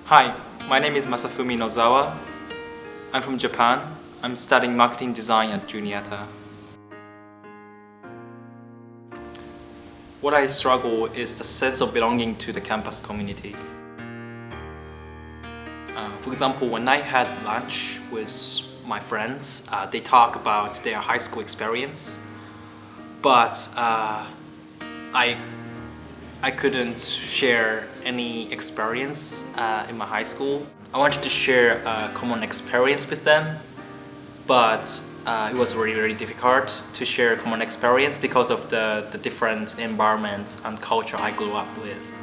Hi, my name is Masafumi Nozawa. I'm from Japan. I'm studying marketing design at Juniata. What I struggle is the sense of belonging to the campus community. For example, when I had lunch with my friends, they talk about their high school experience, but I couldn't share any experience in my high school. I wanted to share a common experience with them, but it was really, really difficult to share a common experience because of the different environment and culture I grew up with.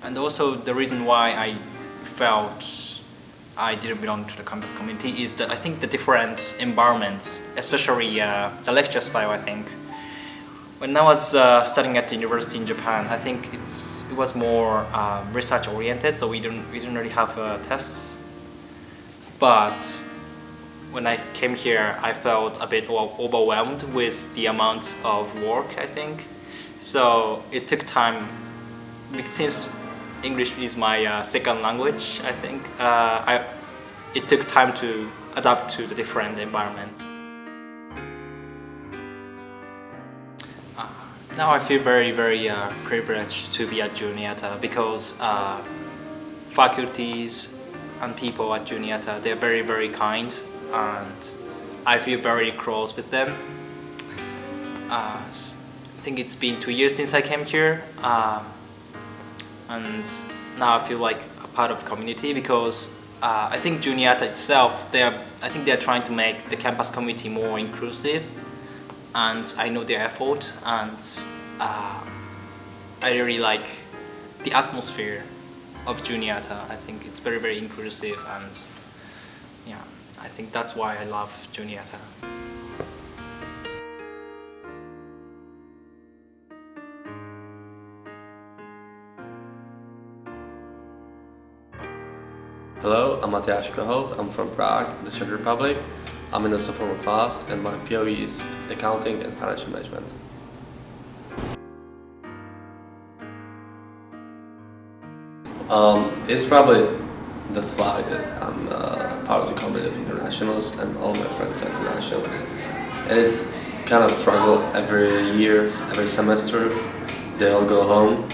And also the reason why I felt I didn't belong to the campus community is that I think the different environments, especially the lecture style, I think. When I was studying at the university in Japan, I think it was more research oriented, so we didn't really have tests. But when I came here, I felt a bit overwhelmed with the amount of work, I think. So it took time, since English is my second language, I think. It took time to adapt to the different environments. Now I feel very, very privileged to be at Juniata because faculties and people at Juniata, they're very, very kind, and I feel very close with them. I think it's been 2 years since I came here, and now I feel like a part of the community because I think Juniata itself, I think they're trying to make the campus community more inclusive, and I know their effort, and I really like the atmosphere of Juniata. I think it's very, very inclusive, and yeah, I think that's why I love Juniata. Hello, I'm Mateusz Kohout. I'm from Prague, the Czech Republic. I'm in a sophomore class and my POE is Accounting and Financial Management. It's probably the fact that I'm part of the community of internationals and all my friends are internationals. And it's kind of struggle every year, every semester. They all go home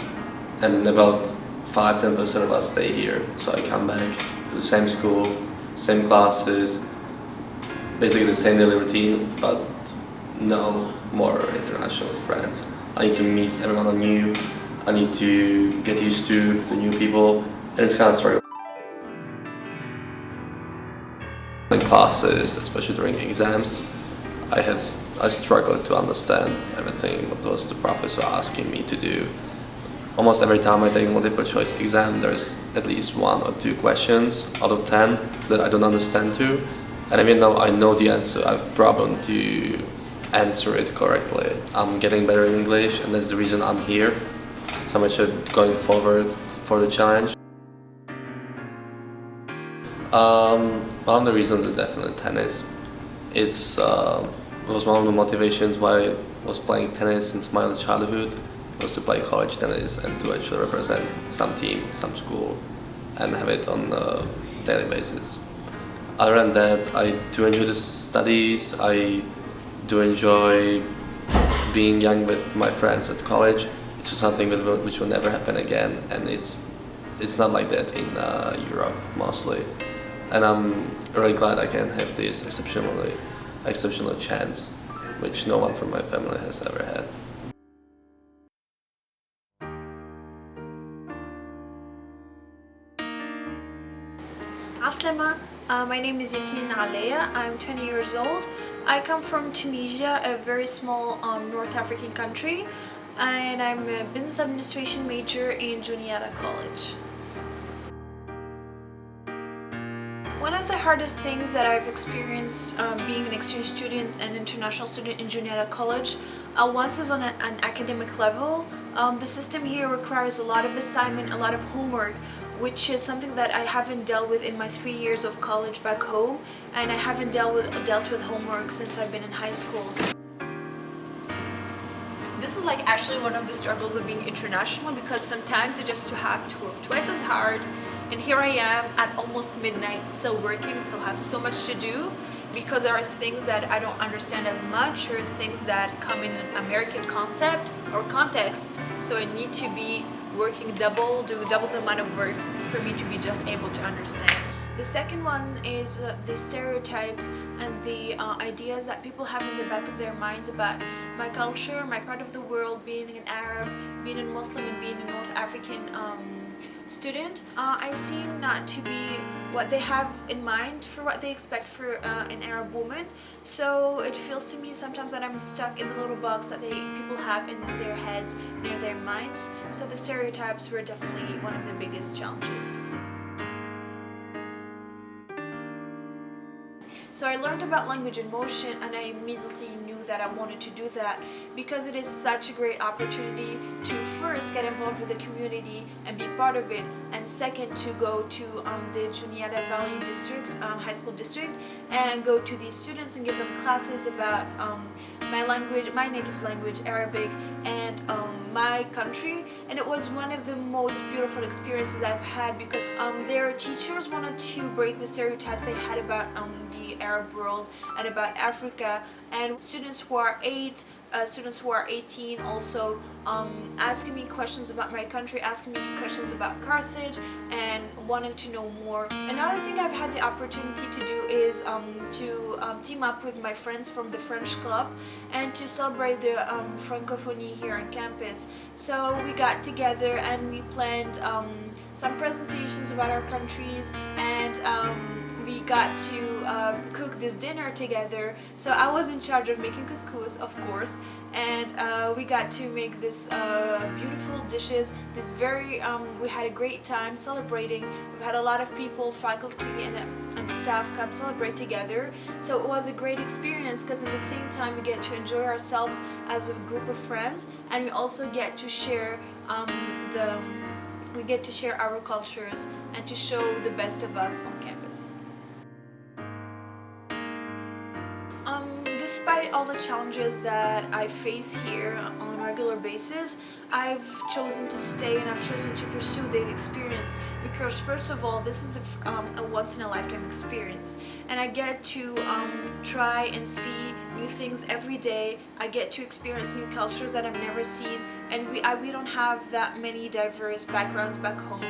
and about 5–10% of us stay here. So I come back to the same school, same classes, basically the same daily routine, but no more international friends. I need to meet everyone anew. I need to get used to the new people, and it's kind of struggle. In classes, especially during exams, I struggled to understand everything what was the professor asking me to do. Almost every time I take a multiple choice exam, there's at least 1 or 2 questions out of 10 that I don't understand too. And even though I know the answer, I have a problem to answer it correctly. I'm getting better in English, and that's the reason I'm here. So much going forward for the challenge. One of the reasons is definitely tennis. It was one of the motivations why I was playing tennis since my childhood, was to play college tennis and to actually represent some team, some school, and have it on a daily basis. Other than that, I do enjoy the studies. I do enjoy being young with my friends at college, which is something which will never happen again, and it's not like that in Europe mostly. And I'm really glad I can have this exceptional chance, which no one from my family has ever had. Aslema, my name is Yasmin Aleya. I'm 20 years old. I come from Tunisia, a very small North African country, and I'm a business administration major in Juniata College. One of the hardest things that I've experienced being an exchange student and international student in Juniata College, once is on an academic level. The system here requires a lot of assignment, a lot of homework, which is something that I haven't dealt with in my 3 years of college back home, and I haven't dealt with homework since I've been in high school. This is like actually one of the struggles of being international, because sometimes you just have to work twice as hard, and here I am at almost midnight still working, still have so much to do, because there are things that I don't understand as much, or things that come in an American concept or context, so I need to be working double, doing double the amount of work for me to be just able to understand. The second one is the stereotypes and the ideas that people have in the back of their minds about my culture, my part of the world, being an Arab, being a Muslim, and being a North African student. I seem not to be what they have in mind for what they expect for an Arab woman. So it feels to me sometimes that I'm stuck in the little box that people have in their heads, near their minds. So the stereotypes were definitely one of the biggest challenges. So I learned about language in motion, and I immediately knew that I wanted to do that because it is such a great opportunity to first get involved with the community and be part of it, and second to go to the Juniata Valley District, high school district, and go to these students and give them classes about my language, my native language, Arabic, and my country. And it was one of the most beautiful experiences I've had, because their teachers wanted to break the stereotypes they had about the Arab world and about Africa, and students who are 18 also asking me questions about my country, asking me questions about Carthage, and wanting to know more. Another thing I've had the opportunity to do is to team up with my friends from the French club and to celebrate the Francophonie here on campus. So we got together and we planned some presentations about our countries, and we got to cook this dinner together. So I was in charge of making couscous, of course, and we got to make this beautiful dishes. We had a great time celebrating. We've had a lot of people, faculty and staff come celebrate together. So it was a great experience, because at the same time we get to enjoy ourselves as a group of friends, and we also get to share our cultures and to show the best of us on campus. Despite all the challenges that I face here on a regular basis, I've chosen to stay and I've chosen to pursue the experience, because first of all, this is a once-in-a-lifetime experience, and I get to try and see new things every day. I get to experience new cultures that I've never seen, and we don't have that many diverse backgrounds back home.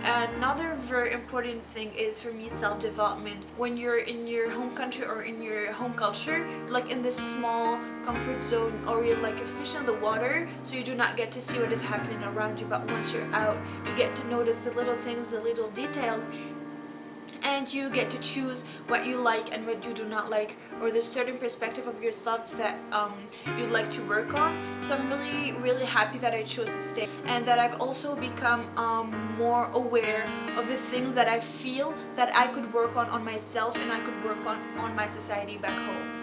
Another very important thing is for me self-development. When you're in your home country or in your home culture, you're like in this small comfort zone, or you're like a fish in the water, so you do not get to see what is happening around you. But once you're out, you get to notice the little things, the little details, and you get to choose what you like and what you do not like, or the certain perspective of yourself that you'd like to work on. So I'm really happy that I chose to stay, and that I've also become more aware of the things that I feel that I could work on myself, and I could work on my society back home.